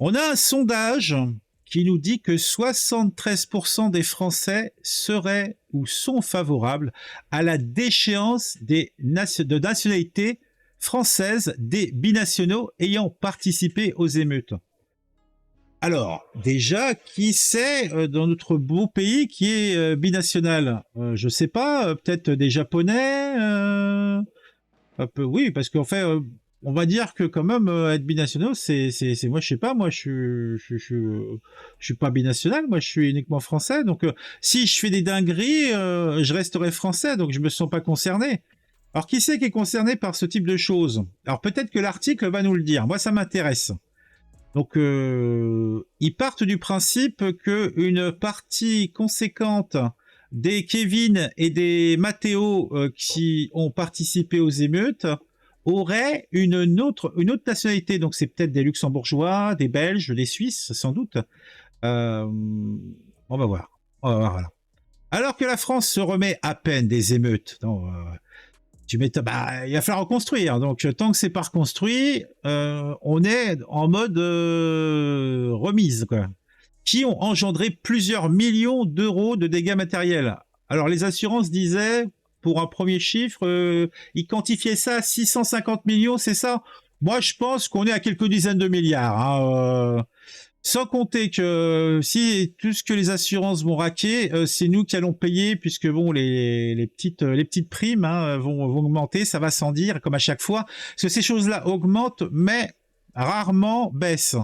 On a un sondage qui nous dit que 73% des Français seraient ou sont favorables à la déchéance de nationalité française des binationaux ayant participé aux émeutes. Alors, déjà, qui c'est dans notre beau pays qui est binational? Je sais pas, peut-être des Japonais, un peu, oui, parce qu'en fait, on va dire que quand même être binationaux, moi, je sais pas, moi, je suis pas binational, moi, je suis uniquement français. Donc, si je fais des dingueries, je resterai français, donc je me sens pas concerné. Alors, qui c'est qui est concerné par ce type de choses? Alors, peut-être que l'article va nous le dire. Moi, ça m'intéresse. Donc, ils partent du principe que une partie conséquente des Kevin et des Matteo qui ont participé aux émeutes auraient une autre nationalité. Donc, c'est peut-être des Luxembourgeois, des Belges, des Suisses, sans doute. On va voir. On va voir, voilà. Alors que la France se remet à peine des émeutes. Non, tu m'étonnes, bah, il va falloir reconstruire. Donc, tant que c'est pas reconstruit, on est en mode remise, quoi. Qui ont engendré plusieurs millions d'euros de dégâts matériels. Alors, les assurances disaient, pour un premier chiffre, ils quantifiaient ça à 650 millions, c'est ça? Moi, je pense qu'on est à quelques dizaines de milliards. Hein, sans compter que si tout ce que les assurances vont raquer, c'est nous qui allons payer, puisque bon, les petites primes hein, vont augmenter, ça va sans dire, comme à chaque fois. Parce que ces choses-là augmentent, mais rarement baissent.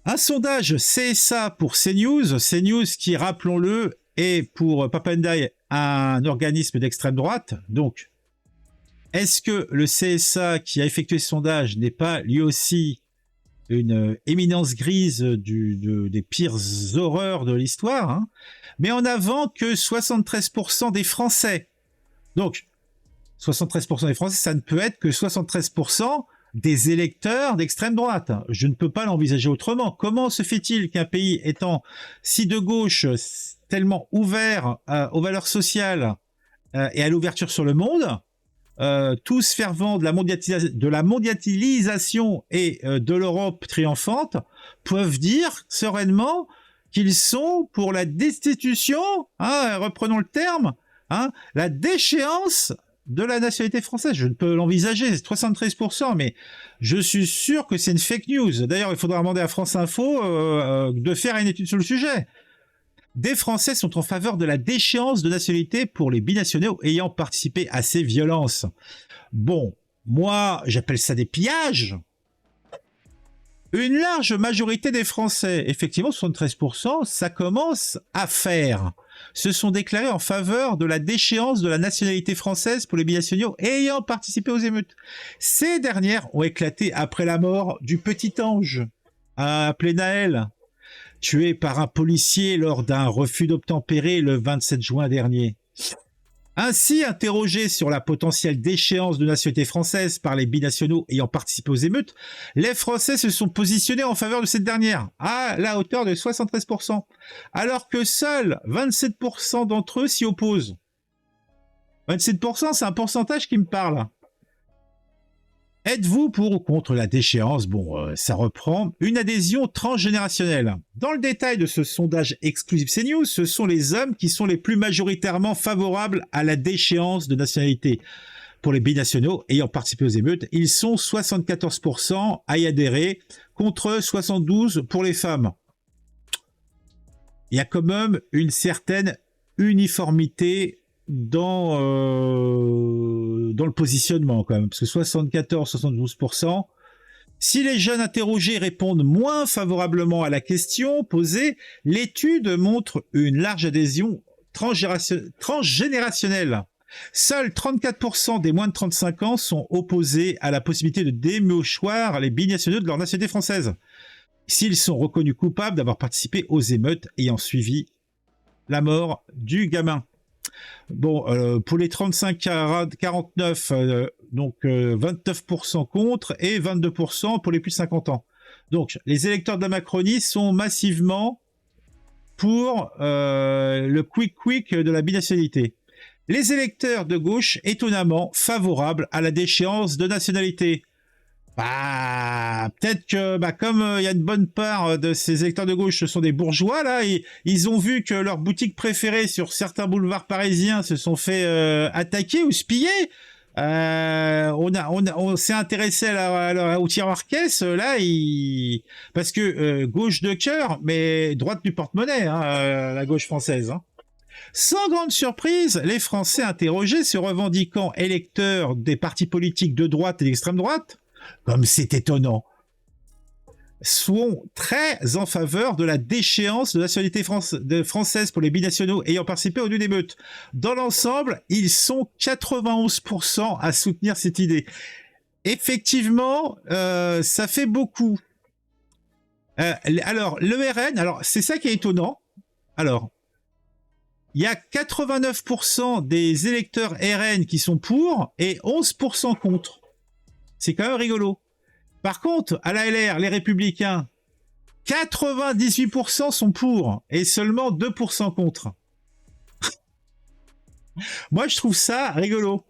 Un sondage CSA pour CNews, CNews qui, rappelons-le, est pour Papandai un organisme d'extrême droite. Donc, est-ce que le CSA qui a effectué ce sondage n'est pas lui aussi une éminence grise des pires horreurs de l'histoire, hein, met en avant que 73% des Français, donc 73% des Français, ça ne peut être que 73% des électeurs d'extrême droite. Je ne peux pas l'envisager autrement. Comment se fait-il qu'un pays étant si de gauche, tellement ouvert aux valeurs sociales et à l'ouverture sur le monde, tous fervents de la mondialisation et de l'Europe triomphante, peuvent dire sereinement qu'ils sont pour la destitution, hein, reprenons le terme, hein, la déchéance de la nationalité française. Je ne peux l'envisager, c'est 73%, mais je suis sûr que c'est une fake news. D'ailleurs, il faudra demander à France Info de faire une étude sur le sujet. Des Français sont en faveur de la déchéance de nationalité pour les binationaux ayant participé à ces violences. Bon, moi, j'appelle ça des pillages. Une large majorité des Français, effectivement 73%, ça commence à faire, se sont déclarés en faveur de la déchéance de la nationalité française pour les binationaux ayant participé aux émeutes. Ces dernières ont éclaté après la mort du petit ange, appelé Naël, tué par un policier lors d'un refus d'obtempérer le 27 juin dernier. Ainsi, interrogés sur la potentielle déchéance de nationalité française par les binationaux ayant participé aux émeutes, les Français se sont positionnés en faveur de cette dernière, à la hauteur de 73%, alors que seuls 27% d'entre eux s'y opposent. 27%, c'est un pourcentage qui me parle. Êtes-vous pour ou contre la déchéance? Bon, ça reprend une adhésion transgénérationnelle. Dans le détail de ce sondage exclusif CNews, ce sont les hommes qui sont les plus majoritairement favorables à la déchéance de nationalité. Pour les binationaux ayant participé aux émeutes, ils sont 74% à y adhérer, contre 72% pour les femmes. Il y a quand même une certaine uniformité dans le positionnement quand même, parce que 74-72%, si les jeunes interrogés répondent moins favorablement à la question posée, l'étude montre une large adhésion transgénérationnelle. Seuls 34% des moins de 35 ans sont opposés à la possibilité de démouchoir les binationaux de leur nationalité française, s'ils sont reconnus coupables d'avoir participé aux émeutes ayant suivi la mort du gamin. Bon, pour les 35-49, donc 29% contre et 22% pour les plus de 50 ans. Donc, les électeurs de la Macronie sont massivement pour le quick de la binationalité. Les électeurs de gauche, étonnamment, favorables à la déchéance de nationalité. Bah, peut-être que, bah, comme il y a une bonne part de ces électeurs de gauche, ce sont des bourgeois, là, ils ont vu que leurs boutiques préférées sur certains boulevards parisiens se sont fait attaquer ou spiller. On s'est intéressé au tiroir-caisse, là, parce que gauche de cœur, mais droite du porte-monnaie, hein, la gauche française. Hein. Sans grande surprise, les Français interrogés se revendiquant électeurs des partis politiques de droite et d'extrême droite, comme c'est étonnant, sont très en faveur de la déchéance de nationalité française pour les binationaux ayant participé aux luttes d'émeutes. Dans l'ensemble, ils sont 91% à soutenir cette idée. Effectivement, ça fait beaucoup. Alors, le RN, alors c'est ça qui est étonnant. Alors, il y a 89% des électeurs RN qui sont pour et 11% contre. C'est quand même rigolo. Par contre, à la LR, les Républicains, 98% sont pour et seulement 2% contre. Moi, je trouve ça rigolo.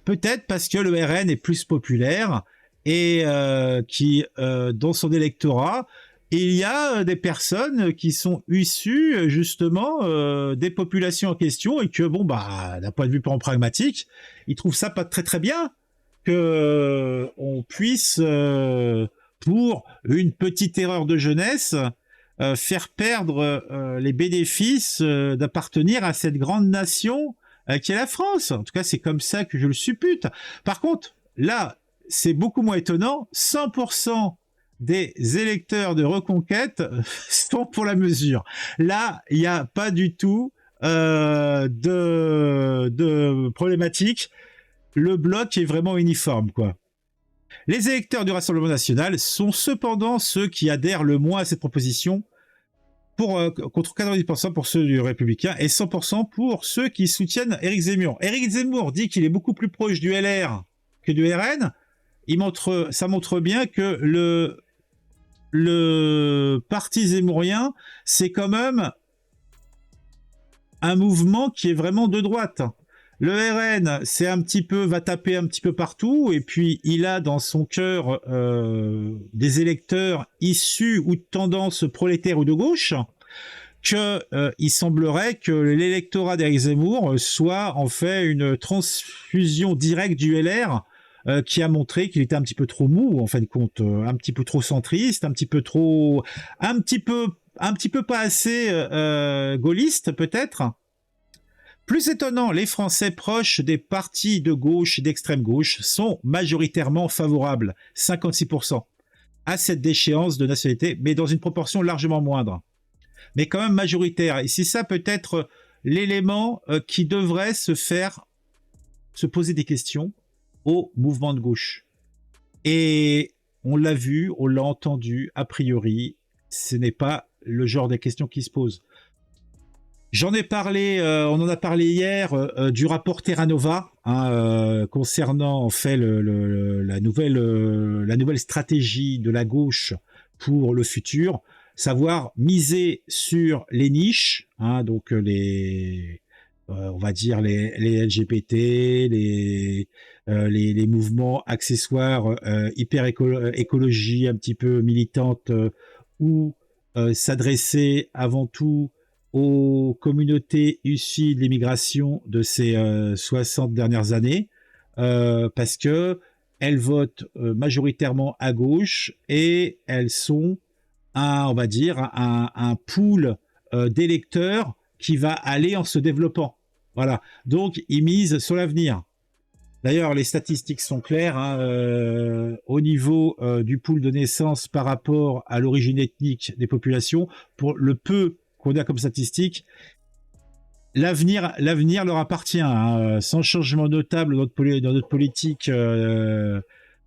Peut-être parce que le RN est plus populaire et dans son électorat, il y a des personnes qui sont issues justement des populations en question et que, bon, bah, d'un point de vue pragmatique, ils trouvent ça pas très très bien que on puisse, pour une petite erreur de jeunesse, faire perdre les bénéfices d'appartenir à cette grande nation qui est la France. En tout cas, c'est comme ça que je le suppute. Par contre, là, c'est beaucoup moins étonnant. 100% des électeurs de Reconquête sont pour la mesure. Là, il n'y a pas du tout de problématique. Le bloc est vraiment uniforme, quoi. Les électeurs du Rassemblement national sont cependant ceux qui adhèrent le moins à cette proposition, contre 90% pour ceux du Républicain et 100% pour ceux qui soutiennent Éric Zemmour. Éric Zemmour dit qu'il est beaucoup plus proche du LR que du RN. Ça montre bien que le parti zémourien, c'est quand même un mouvement qui est vraiment de droite. Le RN, c'est va taper un petit peu partout, et puis il a dans son cœur des électeurs issus ou de tendance prolétaire ou de gauche, il semblerait que l'électorat d'Éric Zemmour soit en fait une transfusion directe du LR, qui a montré qu'il était un petit peu trop mou, en fin de compte, un petit peu trop centriste, un petit peu pas assez gaulliste peut-être. Plus étonnant, les Français proches des partis de gauche et d'extrême gauche sont majoritairement favorables, 56%, à cette déchéance de nationalité, mais dans une proportion largement moindre. Mais quand même majoritaire. Et c'est ça peut-être l'élément qui devrait se poser des questions au mouvement de gauche. Et on l'a vu, on l'a entendu, a priori, ce n'est pas le genre de questions qui se posent. J'en ai parlé, on en a parlé hier du rapport Terra Nova concernant en fait la nouvelle stratégie de la gauche pour le futur, savoir miser sur les niches, donc on va dire les LGBT, les mouvements accessoires hyper écologie un petit peu militante, ou s'adresser avant tout aux communautés issues de l'immigration de ces 60 dernières années, parce que elles votent majoritairement à gauche et elles sont on va dire un pool d'électeurs qui va aller en se développant. Voilà. Donc ils misent sur l'avenir. D'ailleurs, les statistiques sont claires, au niveau du pool de naissance par rapport à l'origine ethnique des populations, pour le peu qu'on a comme statistique, l'avenir leur appartient. Sans changement notable dans notre politique,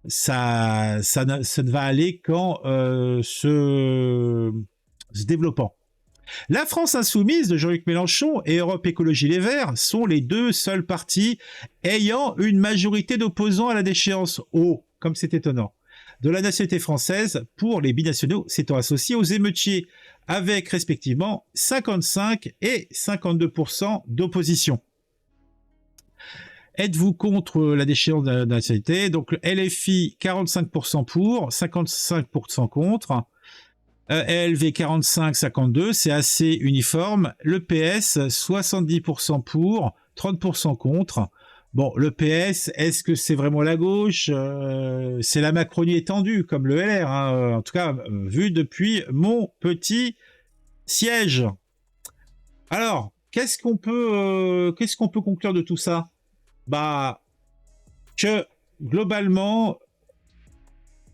ça ne va aller qu'en se développant. La France insoumise de Jean-Luc Mélenchon et Europe Écologie Les Verts sont les deux seuls partis ayant une majorité d'opposants à la déchéance, comme c'est étonnant, de la nationalité française pour les binationaux s'étant associés aux émeutiers, avec respectivement 55 et 52% d'opposition. Êtes-vous contre la déchéance de la nationalité? Donc, le LFI, 45% pour, 55% contre. LV 45-52, c'est assez uniforme. Le PS, 70% pour, 30% contre. Bon, le PS, est-ce que c'est vraiment la gauche? C'est la Macronie étendue, comme le LR, hein, en tout cas, vu depuis mon petit siège. Alors, qu'est-ce qu'on peut conclure de tout ça? Bah, que globalement,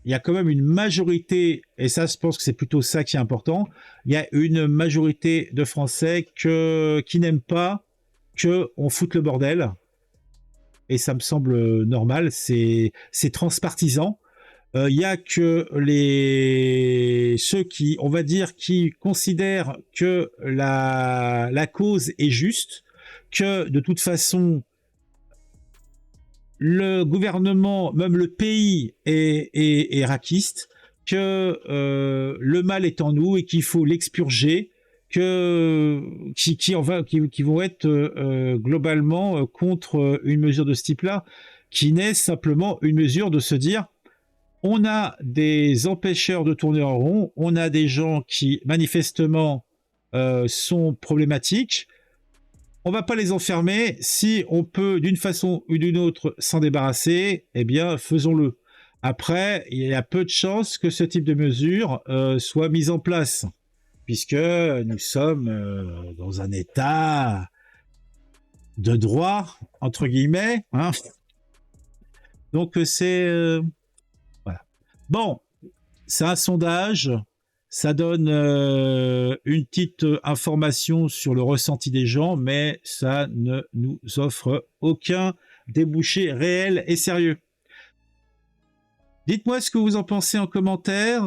il y a quand même une majorité, et ça, je pense que c'est plutôt ça qui est important, il y a une majorité de Français qui n'aiment pas qu'on foute le bordel, et ça me semble normal, c'est transpartisan. Il y a que ceux qui, on va dire, qui considèrent que la cause est juste, que de toute façon, le gouvernement, même le pays est raciste, que le mal est en nous et qu'il faut l'expurger, qui vont être globalement contre une mesure de ce type-là, qui n'est simplement une mesure de se dire on a des empêcheurs de tourner en rond, on a des gens qui manifestement sont problématiques. On va pas les enfermer. Si on peut d'une façon ou d'une autre s'en débarrasser, eh bien faisons-le. Après, il y a peu de chances que ce type de mesure soit mise en place, puisque nous sommes dans un état de droit, entre guillemets. Hein. Donc c'est... voilà. Bon, c'est un sondage. Ça donne une petite information sur le ressenti des gens, mais ça ne nous offre aucun débouché réel et sérieux. Dites-moi ce que vous en pensez en commentaire.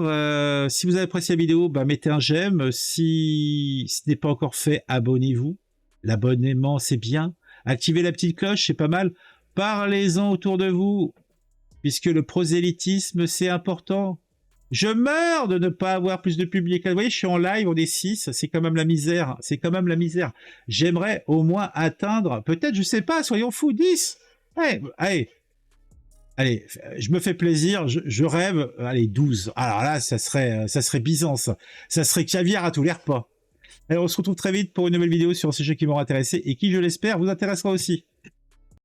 Si vous avez apprécié la vidéo, bah, mettez un j'aime. Si ce n'est pas encore fait, abonnez-vous. L'abonnement, c'est bien. Activez la petite cloche, c'est pas mal. Parlez-en autour de vous, puisque le prosélytisme, c'est important. Je meurs de ne pas avoir plus de public. Vous voyez, je suis en live, on est 6, c'est quand même la misère. C'est quand même la misère. J'aimerais au moins atteindre, peut-être, je sais pas, soyons fous, 10. Ouais, allez, je me fais plaisir, je rêve, allez, 12. Alors là, ça serait Byzance. Ça serait caviar à tous les repas. Allez, on se retrouve très vite pour une nouvelle vidéo sur un sujet qui m'aura intéressé et qui, je l'espère, vous intéressera aussi.